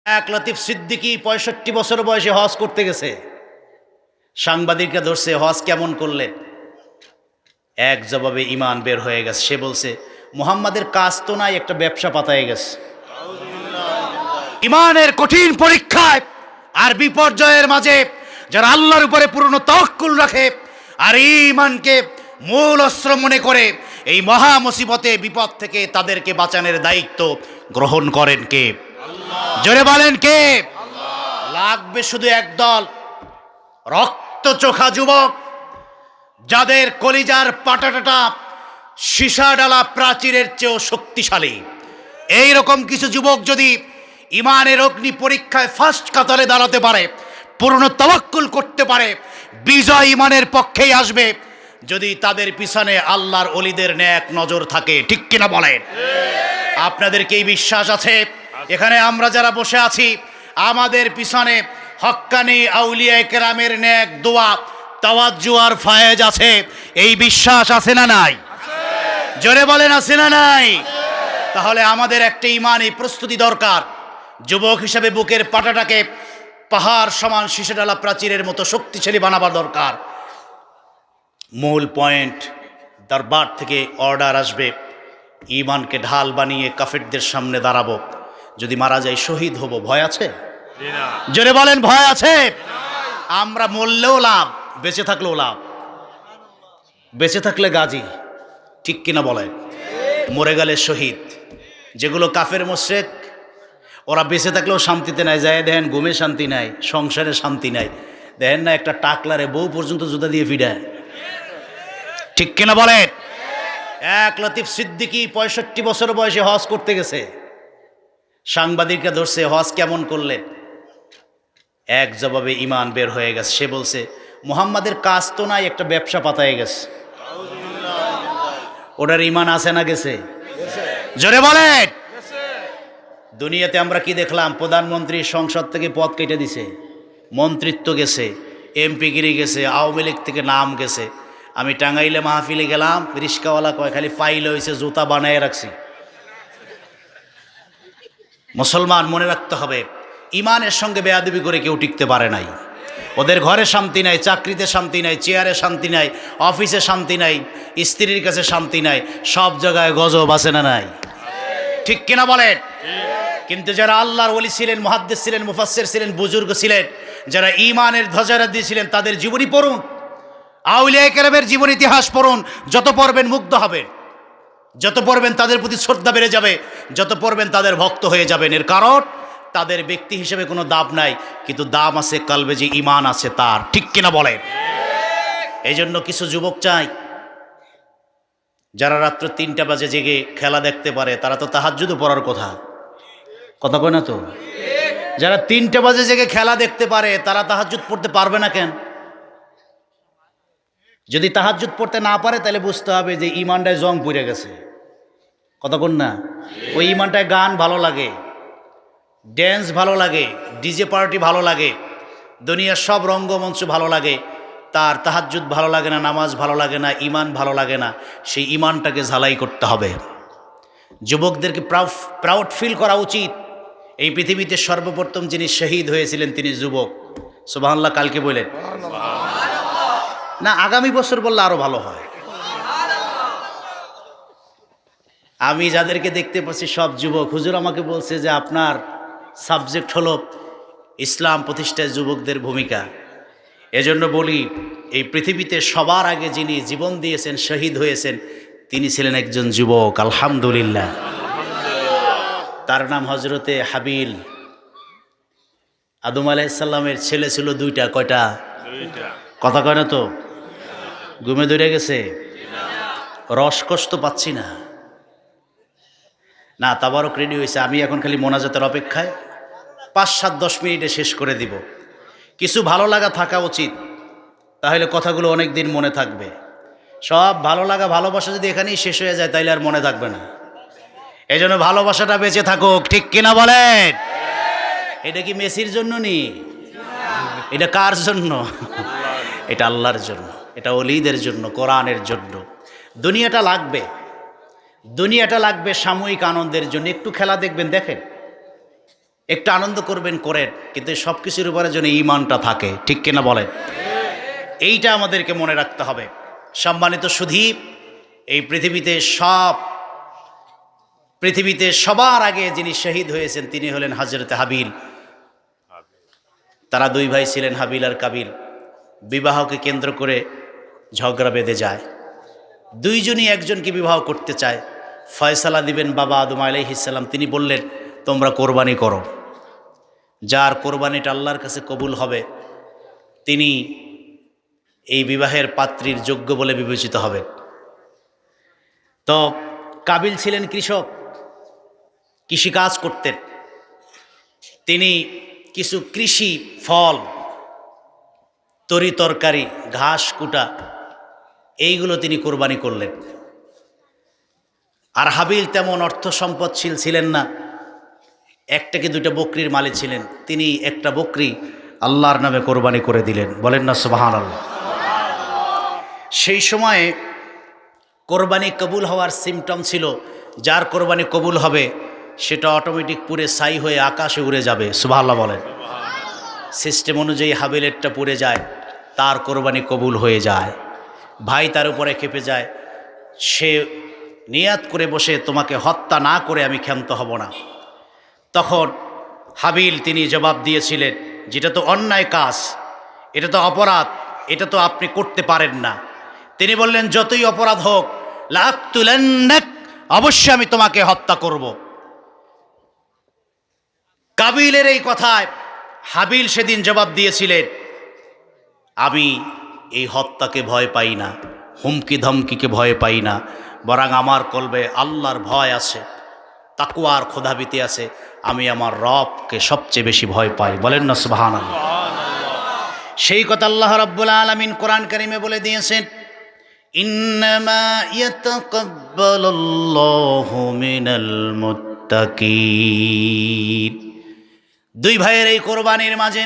এক লতিফ সিদ্দিকী ৬৫ বছর বয়সে হজ করতে গেছে। সাংবাদিকরা ধরছে, হজ কেমন করলেন? এক জবাবে ইমান বের হয়ে গেছে। সে বলছে, মুহাম্মাদের কাজ তো নাই, একটা ব্যবসা পাতায় গেছে। ইমানের কঠিন পরীক্ষায় আর বিপর্যয়ের মাঝে যারা আল্লাহর উপরে পূর্ণ তাওয়াক্কুল রাখে আর ইমানকে মূল অস্ত্র মনে করে এই মহা মুসিবতে বিপদ থেকে তাদেরকে বাঁচানোর দায়িত্ব গ্রহণ করেন কে? জোরে বলেন কে? লাগবে শুধু একদল রক্ত চোখা যুবক, যাদের কলিজার পাটাটাটা সীসা ডালা প্রাচীরের চেয়েও শক্তিশালী। এই রকম কিছু যুবক যদি ইমানের অগ্নি পরীক্ষায় ফার্স্ট কাতারে দাঁড়াতে পারে, পূর্ণ তাওয়াক্কুল করতে পারে, বিজয় ইমানের পক্ষেই আসবে, যদি তাদের পিছনে আল্লাহর ওলিদের নেক নজর থাকে। ঠিক কিনা বলেন? আপনাদের কি বিশ্বাস আছে? এখানে আমরা যারা বসে আছি, আমাদের পিছনে হক্কানি আউলিয়া কেরামের নেক দোয়া, তাওয়াজ্জু আর ফায়েজ আছে। এই বিশ্বাস আছে না নাই? জোরে বলেন, আছে না নাই? তাহলে আমাদের একটা ইমানি প্রস্তুতি দরকার। যুবক হিসেবে বুকের পাটাটাকে পাহাড় সমান শীষেডালা প্রাচীরের মতো শক্তিশালী বানাবার দরকার। মূল পয়েন্ট, দরবার থেকে অর্ডার আসবে, ইমানকে ঢাল বানিয়ে কাফেরদের সামনে দাঁড়াবো। যদি মারা যাই শহীদ হব, ভয় আছে? জোরে বলেন, ভয় আছে? আমরা মরলেও লাভ, বেঁচে থাকলেও লাভ। বেঁচে থাকলে গাজী, ঠিক কিনা বলেন? মরে গেলে শহীদ। যেগুলো কাফের মুশরিক, ওরা বেঁচে থাকলেও শান্তিতে নাই, যায় দেখেন ঘুমে শান্তি নাই, সংসারে শান্তি নাই, দেখেন না একটা টাকলারে বউ পর্যন্ত জুতা দিয়ে ফিডায়। ঠিক কিনা বলেন? এক লতিফ সিদ্দিকী ৬৫ বছর বয়সে হজ করতে গেছে। সাংবাদিকরা ধরছে, হজ কেমন করলেন? এক জবাবে ইমান বের হয়ে গেছে। সে বলছে, মুহাম্মাদের কাজ তো নাই, একটা ব্যবসা পাতায় গেছে। ওটার ইমান আছে না গেছে? জোরে বলেন। দুনিয়াতে আমরা কি দেখলাম? প্রধানমন্ত্রী সংসদ থেকে পদ কেটে দিছে, মন্ত্রিত্ব গেছে, এমপিগিরি গেছে, আওয়ামী লীগ থেকে নাম গেছে। আমি টাঙ্গাইলে মাহফিলে গেলাম, রিস্কাওয়ালা কয় খালি ফাইল হয়েছে, জুতা বানায় রাখছি। মুসলমান মনে রাখতে হবে, ইমানের সঙ্গে বেয়াদবি করে কেউ টিকতে পারে নাই। ওদের ঘরে শান্তি নাই, চাকরিতে শান্তি নাই, চেয়ারে শান্তি নাই, অফিসে শান্তি নাই, স্ত্রীর কাছে শান্তি নাই, সব জায়গায় গজব আছে না নাই? ঠিক কিনা বলেন? কিন্তু যারা আল্লাহর ওলি ছিলেন, মুহাদ্দিস ছিলেন, মুফাসসির ছিলেন, বুজুর্গ ছিলেন, যারা ইমানের ধ্বজারা দিয়েছিলেন, তাদের জীবনী পড়ুন, আউলিয়া কেরামের জীবন ইতিহাস পড়ুন। যত পড়বেন মুগ্ধ হবেন, যত পড়বেন তাদের প্রতি শ্রদ্ধা বেড়ে যাবে, যত পড়বেন তাদের ভক্ত হয়ে যাবেন। এর কারণ তাদের ব্যক্তি হিসেবে কোনো দাম নাই, কিন্তু দাম আছে কালবে যে ইমান আছে তার। ঠিক কিনা বলেন? এই জন্য কিছু যুবক চাই, যারা রাত্র ৩টা বাজে জেগে খেলা দেখতে পারে, তারা তো তাহাজ্জুদও পড়ার কথা কয় না তো? যারা ৩টা বাজে জেগে খেলা দেখতে পারে, তারা তাহাজ্জুদ পড়তে পারবে না কেন? যদি তাহাজ্জুদ পড়তে না পারে, তাহলে বুঝতে হবে যে ইমানটায় জং পড়ে গেছে। কতক্ষণ না? ওই ইমানটায় গান ভালো লাগে, ড্যান্স ভালো লাগে, ডিজে পার্টি ভালো লাগে, দুনিয়ার সব রঙ্গমঞ্চ ভালো লাগে, তার তাহাজ্জুদ ভালো লাগে না, নামাজ ভালো লাগে না, ইমান ভালো লাগে না। সেই ইমানটাকে ঝালাই করতে হবে। যুবকদেরকে প্রাউড ফিল করা উচিত। এই পৃথিবীতে সর্বপ্রথম যিনি শহীদ হয়েছিলেন তিনি যুবক। সুবহানাল্লাহ কালকে বলেন না, আগামী বছর বললে আরো ভালো হয়। আমি যাদেরকে দেখতে পাচ্ছি সব যুবক। হুজুর আমাকে বলছে যে আপনার সাবজেক্ট হলো ইসলাম প্রতিষ্ঠায় যুবকদের ভূমিকা। এজন্য বলি, এই পৃথিবীতে সবার আগে যিনি জীবন দিয়েছেন, শহীদ হয়েছেন, তিনি ছিলেন একজন যুবক। আলহামদুলিল্লাহ। তার নাম হজরতে হাবিল। আদম আলাইহিস সালামের ছেলে ছিল 2টা। কয়টা? কথা কয় না তো? ঘুমে ধরে গেছে? রসকষ্ট পাচ্ছি না। না, তাবারক রেডি হয়েছে। আমি এখন খালি মোনাজাতের অপেক্ষায়, 5-7-10 মিনিটে শেষ করে দিব। কিছু ভালো লাগা থাকা উচিত, তাহলে কথাগুলো অনেক দিন মনে থাকবে। সব ভালো লাগা, ভালোবাসা যদি এখানেই শেষ হয়ে যায়, তাইলে আর মনে থাকবে না। এই জন্য ভালোবাসাটা বেঁচে থাকুক। ঠিক কিনা বলেন? এটা কি মেসির জন্য নি? এটা কার জন্য? এটা আল্লাহর জন্য, এটা ওলিদের জন্য, কোরআনের জন্য। দুনিয়াটা লাগবে, দুনিয়াটা লাগবে সাময়িক আনন্দের জন্য। একটু খেলা দেখবেন, দেখেন একটু আনন্দ করবেন করেন, কিন্তু সব কিছুর উপরে যেন ঈমানটা থাকে, ঠিক কিনা বলেন? এইটা আমাদেরকে মনে রাখতে হবে। সম্মানিত সুধী, এই পৃথিবীতে সবার আগে যিনি শহীদ হয়েছেন তিনি হলেন হযরত হাবিল। তারা দুই ভাই ছিলেন, হাবিল আর কাবিল। বিবাহকে কেন্দ্র করে ঝগড়া বেঁধে যায়। দুইজনই একজনকে বিবাহ করতে চায়। ফয়সালা দিবেন বাবা আদম আলাইহিস সালাম। তিনি বললেন, তোমরা কোরবানি করো, যার কোরবানিটা আল্লাহর কাছে কবুল হবে তিনি এই বিবাহের পাত্রীর যোগ্য বলে বিবেচিত হবে। তো কাবিল ছিলেন কৃষক, কৃষিকাজ করতেন। তিনি কিছু কৃষি ফল, তরি তরকারি, ঘাস কুটা, এইগুলো তিনি কোরবানি করলেন। আর হাবিল তেমন অর্থ সম্পদশীল ছিলেন না, একটা কি দুইটা বকরির মালিক ছিলেন। তিনি একটা বকরি আল্লাহর নামে কোরবানি করে দিলেন। বলেন না সুবহানাল্লাহ। সেই সময়ে কোরবানি কবুল হওয়ার সিমটম ছিল, যার কোরবানি কবুল হবে সেটা অটোমেটিক পুরে ছাই হয়ে আকাশে উড়ে যাবে। সুবহানাল্লাহ বলেন। সিস্টেম অনুযায়ী হাবিলেরটা পুড়ে যায়, তার কোরবানি কবুল হয়ে যায়। ভাই তার উপরে ক্ষেপে যায়, সে নিয়াত করে বসে, তোমাকে হত্যা না করে আমি ক্ষান্ত হব না। তখন হাবিল তিনি জবাব দিয়েছিলেন, যেটা তো অন্যায় কাজ, এটা তো অপরাধ, এটা তো আপনি করতে পারেন না। তিনি বললেন, যতই অপরাধ হোক, লাকতুলান্নাক, অবশ্যই আমি তোমাকে হত্যা করব। কাবিলের এই কথায় হাবিল সেদিন জবাব দিয়েছিলেন, আমি এই হত্যাকে ভয় পাই না, হুমকি ধমকিকে ভয় পাই না, বরং আমার কলবে আল্লাহর ভয় আছে, তাকওয়ার খোদাভীতি আছে। আমি আমার রবকে সবচেয়ে বেশি ভয় পাই। বলেন না সুবহানাল্লাহ। সেই কথা আল্লাহ রাব্বুল আলামিন কোরআন কারীমে বলে দিয়েছেন, ইন্নামা ইয়াতাকাব্বালুল্লাহু মিনাল মুত্তাকিন। দুই ভাইয়ের এই কোরবানির মাঝে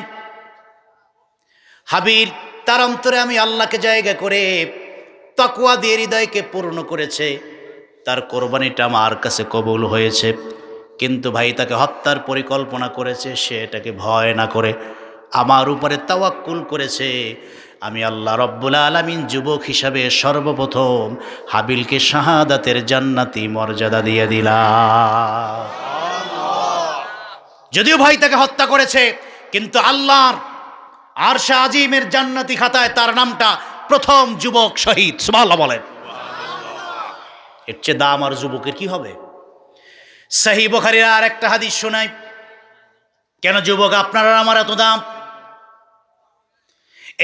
হাবিল তার অন্তরে আমি আল্লাহকে জায়গা করে তাকওয়া দিয়ে হৃদয়কে পূর্ণ করেছে, তার কোরবানিটা আমার কাছে কবুল হয়েছে। কিন্তু ভাই তাকে হত্যার পরিকল্পনা করেছে, সে এটাকে ভয় না করে আমার উপরে তাওয়াক্কুল করেছে। আমি আল্লাহ রব্বুল আলামিন যুবক হিসাবে সর্বপ্রথম হাবিলকে শাহাদাতের জান্নাতি মর্যাদা দিয়ে দিলাম। যদিও ভাই তাকে হত্যা করেছে, কিন্তু আল্লাহর আরশে আজিমের জান্নাতি খাতায় তার নামটা প্রথম যুবক শহীদ। সুবহানাল্লাহ বলেন। এর চেয়ে দাম আর যুবকের কি হবে? সহিহ বুখারীর আর একটা হাদিস শোনাই, কেন যুবক আপনার আর আমার এত দাম?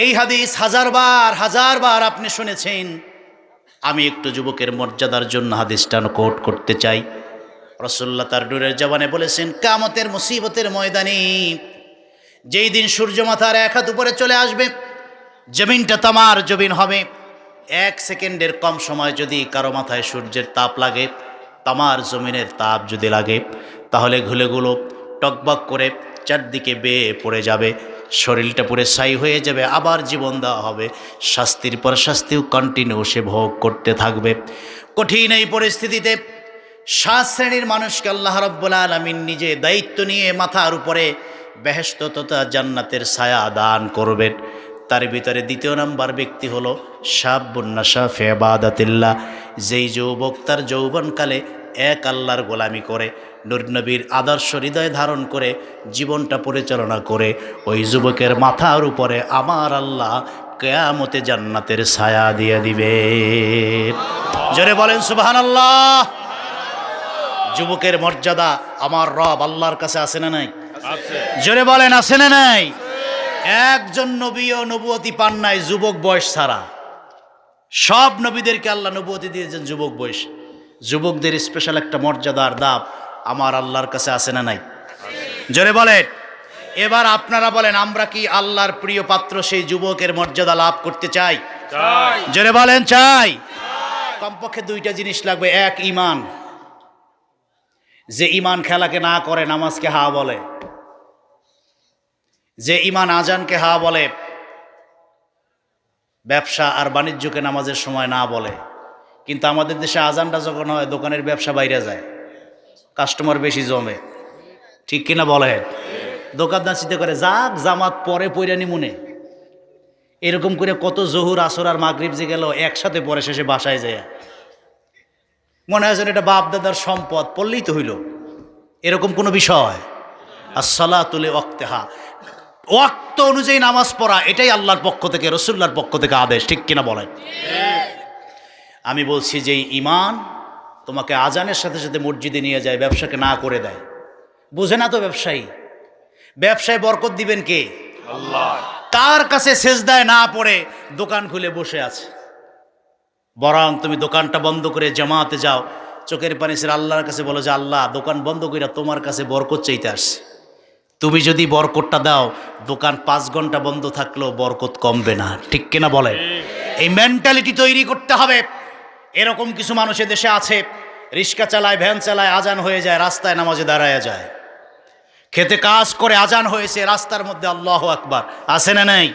এই হাদিস হাজার বার আপনি শুনেছেন। আমি একটু যুবকের মর্যাদার জন্য হাদিসটা কোট করতে চাই। রাসূলুল্লাহ তার নূরের জবানে বলেছেন, কিয়ামতের মুসিবতের ময়দানে যেই দিন সূর্য মাথার এক হাত উপরে চলে আসবে, জমিনটা তামার জমিন হবে। 1 সেকেন্ডের কম সময় যদি কারো মাথায় সূর্যের তাপ লাগে, তামার জমিনের তাপ যদি লাগে, তাহলে ঘুলেগুলো টকবক করে চারদিকে বেয়ে পড়ে যাবে, শরীরটা পুরো ছাই হয়ে যাবে, আবার জীবন দেওয়া হবে। শাস্তির পর শাস্তিও কন্টিনিউ সে ভোগ করতে থাকবে। কঠিন এই পরিস্থিতিতে 7 শ্রেণীর মানুষকে আল্লাহ রাব্বুল আলামিন নিজে দায়িত্ব নিয়ে মাথার উপরে বেহেশত তথা জান্নাতের ছায়া দান করবেন। তার ভিতরে 2 নম্বর ব্যক্তি হলো শাবুন নাশা ফি ইবাদাতিল্লাহ, যেই যুবক তার যৌবনকালে এক আল্লাহর গোলামি করে, নূর নবীর আদর্শ হৃদয় ধারণ করে জীবনটা পরিচালনা করে, ওই যুবকের মাথার উপরে আমার আল্লাহ কিয়ামতে জান্নাতের ছায়া দিয়ে দিবে। জোরে বলেন সুবহানাল্লাহ। যুবকের মর্যাদা আমার রব আল্লাহর কাছে আছে না নাই? জোরে বলেন আছে না নাই? একজন নবীও নবুয়তি পান নাই যুবক বয়স ছাড়া। সব নবীদেরকে আল্লাহ নবুয়তি দিয়েছেন যুবক বয়স। যুবকদের স্পেশাল একটা মর্যাদার দাব আমার আল্লাহর কাছে আছে না নাই? জোরে বলেন। এবার আপনারা বলেন, আমরা কি আল্লাহর প্রিয় পাত্র সেই যুবকের মর্যাদা লাভ করতে চাই? জোরে বলেন চাই। কমপক্ষে 2টা জিনিস লাগবে। এক, ঈমান। যে ঈমান খেলাকে না করে নামাজকে হা বলে, যে ঈমান আজানকে হা বলে, ব্যবসা আর বাণিজ্যকে নামাজের সময় না বলে। কিন্তু আমাদের দেশে আজানটা যখন হয় দোকানের ব্যবসা বাইরে যায়, কাস্টমার বেশি জমে, ঠিক কিনা বলেন? দোকানদার চিন্তা করে যাক জামাত পরে পৈরানি মনে, এরকম করে কত জহুর আসর আর মাগরিব যে গেল একসাথে পরে শেষে বাসায় যায় মনে হয় যেন এটা বাপ দাদার সম্পদ, পড়লেই তো হইল, এরকম কোনো বিষয়। আসসালাতু লিওয়াক্তিহা, ওয়াক্ত অনুযায়ী নামাজ পড়া, এটাই আল্লাহর পক্ষ থেকে, রাসূলুল্লাহর পক্ষ থেকে আদেশ। ঠিক কিনা বলেন? আমি বলছি যে ঈমান তোমাকে আজানের সাথে সাথে মসজিদে নিয়ে যায়, ব্যবসাকে না করে দেয়। বুঝে না তো ব্যবসায়ী, ব্যবসায় বরকত দিবেন কে? আল্লাহ। তার কাছে সেজদায় না পড়ে দোকান খুলে বসে আছে, বরং তুমি দোকানটা বন্ধ করে জামাতে যাও, চোখের পানি ছেড়ে আল্লাহর কাছে বলো যে আল্লাহ দোকান বন্ধ কইরা তোমার কাছে বরকত চাইতে আসছে, তুমি যদি বরকতটা দাও দোকান 5 ঘন্টা বন্ধ থাকলেও বরকত কমবে না। ঠিক কিনা বলেন? এই মেন্টালিটি তৈরি করতে হবে। এরকম কিছু মানুষ দেশে আছে, রিক্সা চালায়, ভ্যান চালায়, আজান হয়ে যায় রাস্তায় নামাজে দাঁড়ায় যায়, খেতে কাজ করে আজান হয়েছে রাস্তার মধ্যে আল্লাহু আকবার, আছে না নাই?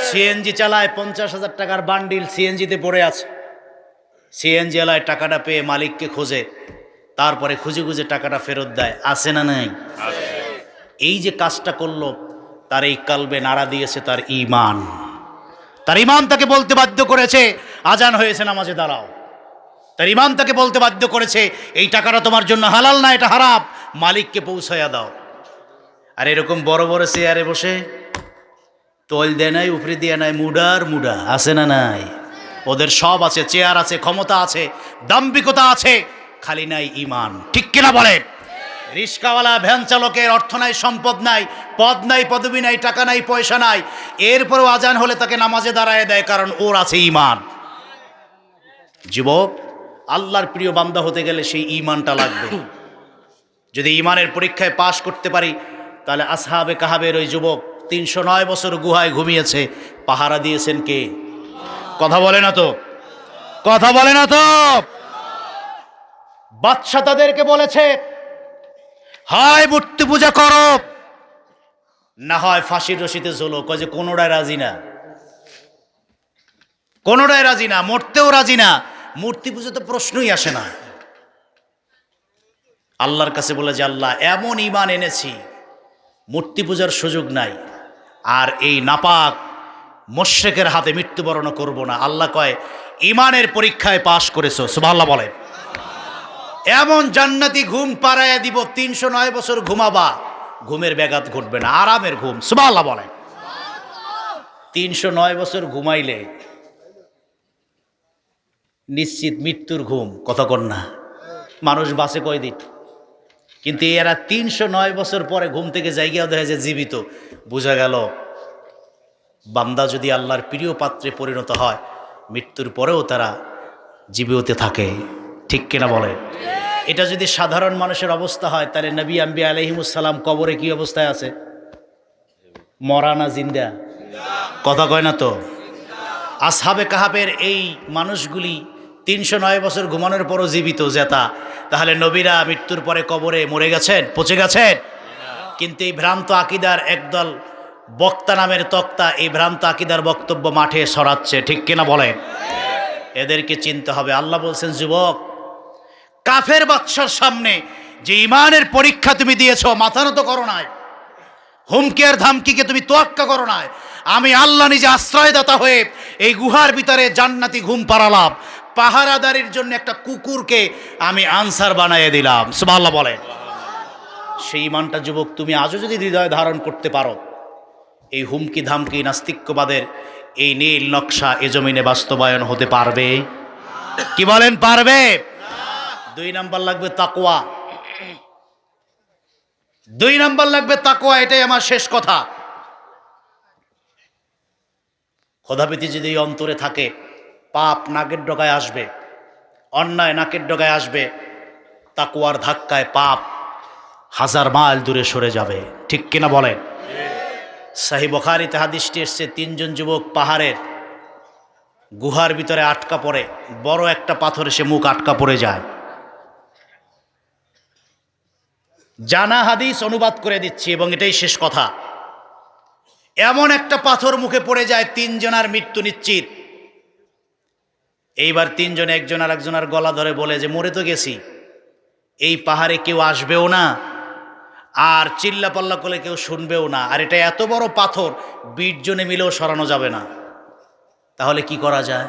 সিএনজি চালায়, 50,000 টাকার বান্ডিল সিএনজিতে পড়ে আছে, সিএনজি এলায় টাকাটা পেয়ে মালিককে খোঁজে, তারপরে খুঁজে খুঁজে টাকাটা ফেরত দেয়, আছে না নাই? এই যে কাজটা করলো, তার এই কালবে নাড়া দিয়েছে তার ঈমান। তার ঈমান তাকে বলতে বাধ্য করেছে আজান হয়েছে নামাজে দাঁড়াও। তার ঈমান তাকে বলতে বাধ্য করেছে এই টাকাটা তোমার জন্য হালাল না, এটা হারাম, মালিককে পৌঁছাইয়া দাও। আর এরকম বড় বড় চেয়ারে বসে তোল দেয় নাই, উপরে দিয়ে নাই, মুডার মুডা, আছে না নাই? ওদের সব আছে, চেয়ার আছে, ক্ষমতা আছে, দাম্ভিকতা আছে, খালি নাই ঈমান। ঠিক কিনা বলে? রিক্সাওয়ালা, ভ্যান চালকের অর্থ নাই, সম্পদ নাই, পদ নাই, পদবি নাই, টাকা নাই, পয়সা নাই, এরপরও আজান হলে তাকে নামাজে দাঁড়ায় দেয়, কারণ ওর আছে ঈমান। যুবক, আল্লাহর প্রিয় বান্দা হতে গেলে সেই ঈমানটা লাগবে। যদি ঈমানের পরীক্ষায় পাশ করতে পারি, তাহলে আসহাবে কাহাবের ওই যুবক 309 বছর গুহায় ঘুমিয়েছে, পাহারা দিয়েছেন কে? কথা বলে না তো, কথা বলে না তো। বাদশা তাদেরকে বলেছে হয় মূর্তি পূজা করো, না হয় ফাঁসির রশিতে ঝোলো। কয় যে কোনোটাই রাজি না, কোনোটাই রাজি না, মরতেও রাজি না, মূর্তি পূজা তো প্রশ্নই আসে না। আল্লাহর কাছে বলে যে আল্লাহ এমন ঈমান এনেছি মূর্তি পূজার সুযোগ নাই, আর এই নাপাক মুশরিকের হাতে মৃত্যুবরণ করব না। আল্লাহ কয় ঈমানের পরীক্ষায় পাশ করেছো, সুবহানাল্লাহ বলে। এমন জান্নাতি ঘুম পাড়াইয়া দিব, 309 বছর ঘুমাবা, ঘুমের ব্যাঘাত ঘটবে না, আরামের ঘুম, সুবহানাল্লাহ বলে। 309 বছর ঘুমাইলে নিশ্চিত মৃত্যুর ঘুম, কথা কন না? মানুষ বাঁচে কয়দিন? কিন্তু এরা 309 বছর পরে ঘুম থেকে জায়গাও দেখা যায় জীবিত। বোঝা গেল বান্দা যদি আল্লাহর প্রিয় পাত্রে পরিণত হয়, মৃত্যুর পরেও তারা জীবিত থাকে। ঠিক কিনা বলে? এটা যদি সাধারণ মানুষের অবস্থা হয়, তাহলে নবী আম্বিয়া আলাইহিমুসসালাম কবরে কি অবস্থায় আছে? মরা না জিন্দা? কথা কয় না তো। আসহাবে কাহাবের এই মানুষগুলি 309 বছর ঘুমানোর পরও জীবিত জেতা, তাহলে নবীরা মৃত্যুর পরে কবরে মরে গেছেন, পচে গেছেন? কিন্তু এই ভ্রান্ত আকিদার একদল বক্তা নামের তক্তা এই ভ্রান্ত আকিদার বক্তব্য মাঠে ছড়াচ্ছে। ঠিক কিনা বলেন? এদেরকে চিনতে হবে। আল্লাহ বলছেন, যুবক, কাফের বাদশার সামনে যে ঈমানের পরীক্ষা তুমি দিয়েছো, মাথা নত করো নাই, হুমকি আর ধামকিকে তুমি তোয়াক্কা করো নাই। আমি আল্লাহ নিজে আশ্রয়দাতা হয়ে এই গুহার ভিতরে জান্নাতি ঘুম পাড়ালাম, পাহারাদারির জন্য একটা কুকুরকে আমি আনসার বানাইয়ে দিলাম, সুবহানাল্লাহ বলে। সেই ঈমানটা যুবক তুমি আজও যদি হৃদয়ে ধারণ করতে পারো, এই হুমকি ধামকি নাস্তিক্যবাদের এই নীল নকশা এ জমিনে বাস্তবায়ন হতে পারবে? কি বলেন, পারবে? 2 নাম্বার লাগবে তাকওয়া, 2 নাম্বার লাগবে তাকওয়া। এটাই আমার শেষ কথা। খোদাভীতি যদি অন্তরে থাকে, পাপ নাকের ডগায় আসবে, অন্যায় নাকের ডগায় আসবে, তাকওয়ার ধাক্কায় পাপ 1000 মাইল দূরে সরে যাবে। ঠিক কিনা বলেন? সহিহ বুখারীতে হাদিসটি এসেছে, 3 জন যুবক পাহাড়ের গুহার ভিতরে আটকা পড়ে, বড় একটা পাথর এসে মুখ আটকা পড়ে যায়। জানা হাদিস অনুবাদ করে দিচ্ছি এবং এটাই শেষ কথা। এমন একটা পাথর মুখে পড়ে যায়, 3 জনের মৃত্যু নিশ্চিত। এইবার 3 জন একজন আর একজনের গলা ধরে বলে যে মরে তো গেছি, এই পাহাড়ে কেউ আসবেও না, আর চিল্লা পাল্লা করলে কেউ শুনবেও না। আর এটা এত বড় পাথর 20 জনে মিলেও সরানো যাবে না। তাহলে কি করা যায়?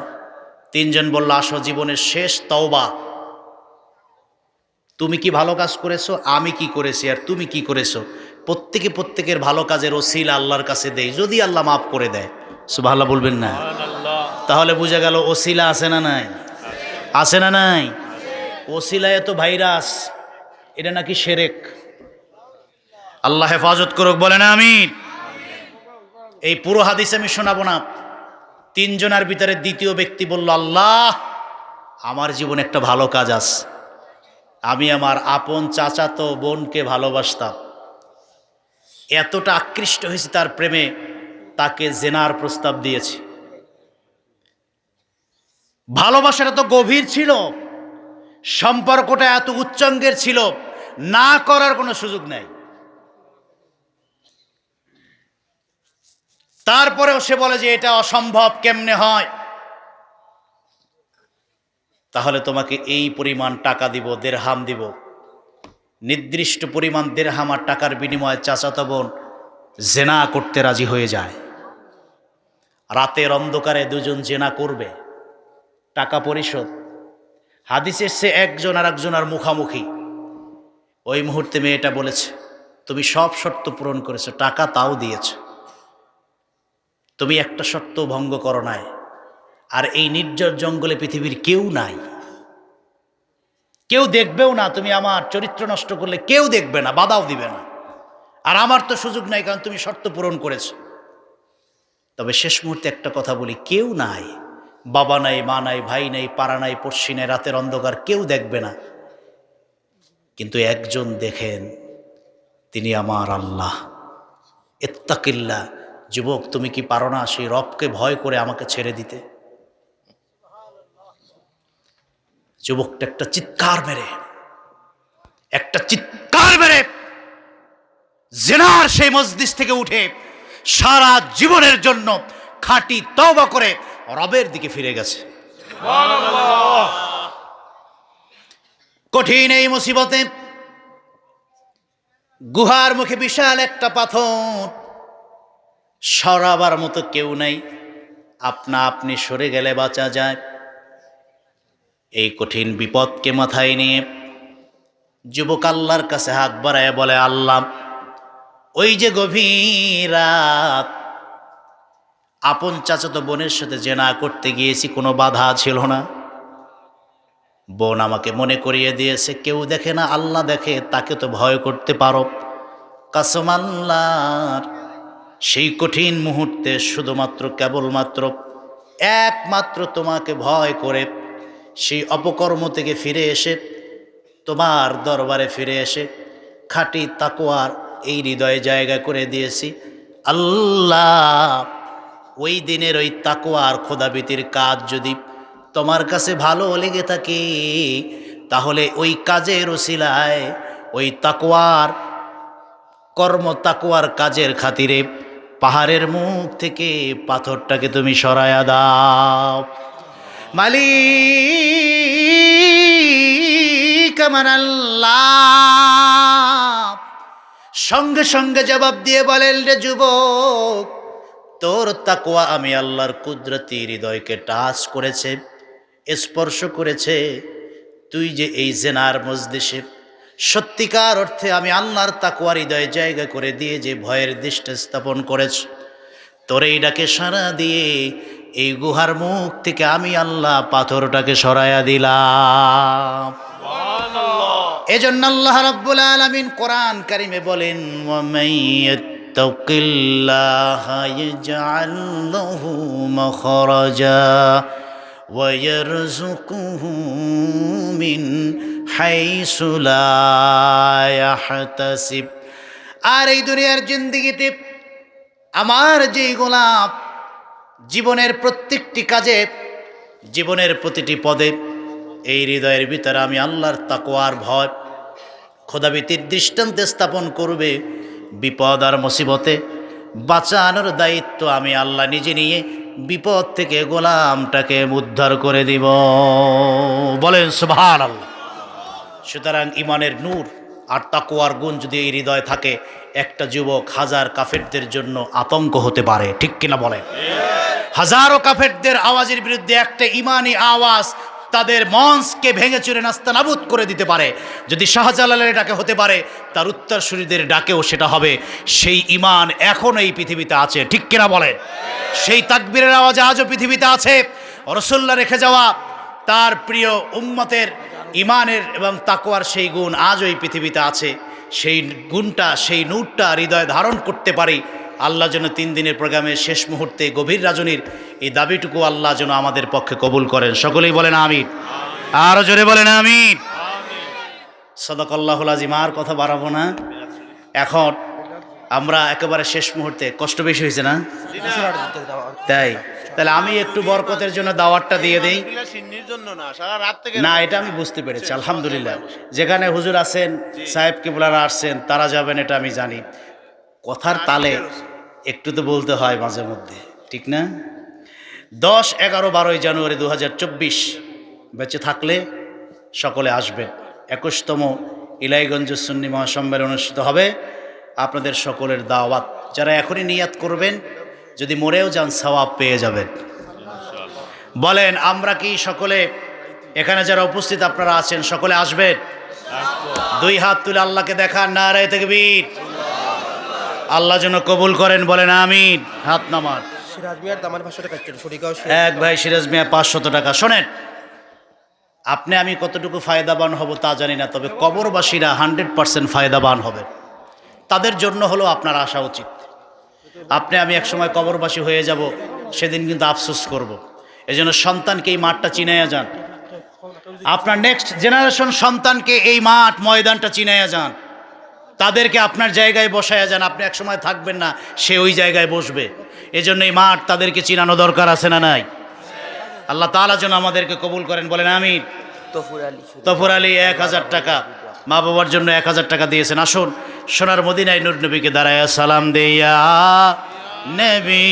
3 জন বলল, আসো জীবনের শেষ তওবা। তুমি কি ভালো কাজ করেছো, আমি কি করেছি, আর তুমি কি করেছো, প্রত্যেকের ভালো কাজের ওসিলা আল্লাহর কাছে দেই, যদি আল্লাহ মাফ করে দেয়। সুবহানাল্লাহ বলবেন না? তাহলে বোঝা গেল ওসিলা আছে না নাই? আছে না নাই? ওসিলা এত ভাইরাস, এটা নাকি শিরক। আল্লাহ হেফাজত করুক, বলেন আমিন। এই পুরো হাদিস আমি শোনাবো না। 3 জনের ভিতরে দ্বিতীয় ব্যক্তি বলল, আল্লাহ আমার জীবনে একটা ভালো কাজ আছে, আমি আমার আপন চাচাতো বোনকে ভালোবাসতাম, এতটা আকৃষ্ট হয়েছি তার প্রেমে, তাকে জেনার প্রস্তাব দিয়েছি। ভালোবাসাটা তো গভীর ছিল, সম্পর্কটা এত উচ্চাঙ্গের ছিল, না করার কোনো সুযোগ নাই। তারপরেও সে বলে যে এটা অসম্ভব, কেমনে হয়? তাহলে তোমাকে এই পরিমাণ টাকা দিব, দিরহাম দিব। নির্দিষ্ট পরিমাণ দিরহাম আর টাকার বিনিময়ে চাচাতো বোন জেনা করতে রাজি হয়ে যায়। রাতের অন্ধকারে 2 জন জেনা করবে, টাকা পরিশোধ। হাদিসের সে একজন আর একজনের মুখামুখি। ওই মুহূর্তে মেয়েটা বলেছে, তুমি সব শর্ত পূরণ করেছো, টাকা তাও দিয়েছো, তুমি একটা শর্ত ভঙ্গ করো নাই। আর এই নির্জন জঙ্গলে পৃথিবীর কেউ নাই, কেউ দেখবেও না। তুমি আমার চরিত্র নষ্ট করলে কেউ দেখবে না, বাধাও দিবে না। আর আমার তো সুযোগ নাই, কারণ তুমি শর্ত পূরণ করেছো। তবে শেষ মুহূর্তে একটা কথা বলি, কেউ নাই, বাবা নাই, মা নাই, ভাই নাই, পাড়া নাই, পড়শি নাই, রাতের অন্ধকার, কেউ দেখবে না। কিন্তু একজন দেখেন, তিনি আমার আল্লাহ। ইত্তাকিল্লাহ, যুবক তুমি কি পারো না সেই রবকে ভয় করে আমাকে ছেড়ে দিতে? যুবকটা একটা চিৎকার মেরে জিনার সেই মজলিস থেকে উঠে সারা জীবনের জন্য খাঁটি তওবা করে রবের দিকে ফিরে গেছে। কঠিন এই মুসিবতে গুহার মুখে বিশাল একটা পাথর, সরাবার মতো কেউ নাই, আপনা আপনি সরে গেলে বাঁচা যায়। এই কঠিন বিপদকে মাথায় নিয়ে যুবক আল্লাহর কাছে হাত বাড়ায় বলে, আল্লাহ ওই যে গভীর রাত আপন চাচাতো বোনের সাথে জেনা করতে গিয়েছি, কোনো বাধা ছিল না। বোন আমাকে মনে করিয়ে দিয়েছে, কেউ দেখে না, আল্লাহ দেখে, তাকে তো ভয় করতে পারো। কসম আল্লাহর, সেই কঠিন মুহূর্তে শুধুমাত্র কেবলমাত্র একমাত্র তোমাকে ভয় করে সেই অপকর্ম থেকে ফিরে এসে, তোমার দরবারে ফিরে এসে খাঁটি তাকওয়ার এই হৃদয়ে জায়গা করে দিয়েছি। আল্লাহ ওই দিনের ওই তাকওয়ার খোদাবিতির কাজ যদি তোমার কাছে ভালো লেগে থাকে, তাহলে ওই কাজের ওসিলায়, ওই তাকওয়ার কর্ম, তাকওয়ার কাজের খাতিরে পাহাড়ের মুখ থেকে পাথরটাকে তুমি সরায়া দাও। মালিক আমার আল্লাহ সঙ্গে সঙ্গে জবাব দিয়ে বলেন, রে যুবক, তোর তাকওয়া আমি আল্লাহর কুদরতি হৃদয়কে টাচ করেছে, স্পর্শ করেছে। তুই যে এই জেনার মজলিসে সত্যিকার অর্থে আমি আল্লাহর তাকওয়ার হৃদয়ে জায়গা করে দিয়ে যে ভয়ের দৃষ্টি স্থাপন করেছ, তোর এই ডাকে সাড়া দিয়ে এই গুহার মুখ থেকে আমি আল্লাহ পাথরটাকে সরাইয়া দিলাম। এজন্য আল্লাহ রাব্বুল আলামিন কোরআন কারিমে বলেন, ওয়ামাইয়াত্তাকিল্লাহা ইয়াজআল লাহু মাখরাজা ওয়া ইয়ারযুকুহু মিন হাইসু লা ইয়াহতাসিব। আর এই দুনিয়ার জিন্দেগিতে আমার যেই গোলাপ জীবনের প্রত্যেকটি কাজে, জীবনের প্রতিটি পদে এই হৃদয়ের ভিতরে আমি আল্লাহর তাকওয়ার ভয়, খোদাবিতির দৃষ্টান্তে স্থাপন করবে, বিপদ আর মুসিবতে বাঁচানোর দায়িত্ব আমি আল্লাহ নিজে নিয়ে বিপদ থেকে গোলামটাকে উদ্ধার করে দিব। বলেন সুবহানাল্লাহ। সুতরাং ইমানের নূর আর তাকওয়ার গুণ যদি এই হৃদয়ে থাকে, একটা যুবক হাজার কাফেরদের জন্য আতঙ্ক হতে পারে। ঠিক কিনা বলেন? হাজারো কাফেরদের আওয়াজের বিরুদ্ধে একটা ইমানি আওয়াজ তাদের মঞ্চকে ভেঙে চুরে নাস্তানাবুদ করে দিতে পারে। যদি শাহজালালের ডাকে হতে পারে, তার উত্তরসূরিদের ডাকেও সেটা হবে। সেই ইমান এখনও এই পৃথিবীতে আছে। ঠিক কিনা বলেন? সেই তাকবীরের আওয়াজ আজও পৃথিবীতে আছে। রাসূলুল্লাহ রেখে যাওয়া তার প্রিয় উম্মতের ইমানের এবং তাকওয়ার সেই গুণ আজও এই পৃথিবীতে আছে। সেই গুণটা, সেই নূরটা হৃদয়ে ধারণ করতে পারি। আল্লাহ যেন 3 দিনের প্রোগ্রামের শেষ মুহূর্তে গভীর রজনীর এই দাবিটুকু আল্লাহ যেন আমাদের পক্ষে কবুল করেন। সকলেই বলেন আমিন। আরো জোরে বলেন আমিন। সাদাকাল্লাহুল আযীম। আর কথা বাড়াবো না। এখন আমরা একেবারে শেষ মুহূর্তে, কষ্ট বেশি হয়েছে না? তাই তাহলে আমি একটু বরকতের জন্য দাওয়াতটা দিয়ে দেই। না, এটা আমি বুঝতে পেরেছি, আলহামদুলিল্লাহ। যেখানে হুজুর আছেন, সাহেব কিবলারা আসছেন, তারা যাবেন, এটা আমি জানি। কথার তালে একটু তো বলতে হয় মাঝে মধ্যে, ঠিক না? 10, 11, 12 জানুয়ারি 2024 বেঁচে থাকলে সকলে আসবেন। 21তম ইলাইগঞ্জ সুন্নি মহাসম্মেলন অনুষ্ঠিত হবে। আপনাদের সকলের দাওয়াত। যারা এখনই নিয়াত করবেন, যদি মরেও যান সওয়াব পেয়ে যাবেন। বলেন, আমরা কি সকলে এখানে যারা উপস্থিত আপনারা আছেন সকলে আসবেন? 2 হাত তুলে আল্লাহকে দেখান, নারায়ে তাকবীর। আল্লাহ যেন কবুল করেন, বলেন আমিন। হাত নামান। সিরাজ মিয়ার দামান 500 টাকা ছিল, শরীকাও এক ভাই সিরাজ মিয়া 500 টাকা। শোনেন, আপনি আমি কতটুকু ফায়দাবান হব তা জানি না, তবে কবরবাসীরা 100% ফায়দাবান হবে। তাদের জন্য হলো আপনার আসা উচিত। আপনি আমি একসময় কবরবাসী হয়ে যাব, সেদিন কিন্তু আফসোস করব। এজন্য সন্তানকে এই মাঠটা চিনাইয়া যান। আপনার নেক্সট জেনারেশন সন্তানকে এই মাঠ ময়দানটা চিনাইয়া যান। তাদেরকে আপনার জায়গায় বসায়া যান। আপনি একসময় থাকবেন না, সে ওই জায়গায় বসবে। এজন্য এই মাঠ তাদেরকে চিনানো দরকার আছে না নাই? আল্লাহ তাআলা যেন আমাদেরকে কবুল করেন, বলেন আমিন। তফর আলী 1000 টাকা, মা বাবার জন্য 1000 টাকা দিয়েছেন। আসুন সোনার মদিনায় নূর নবীকে দাঁড়ায়া সালাম দেয়া নবী।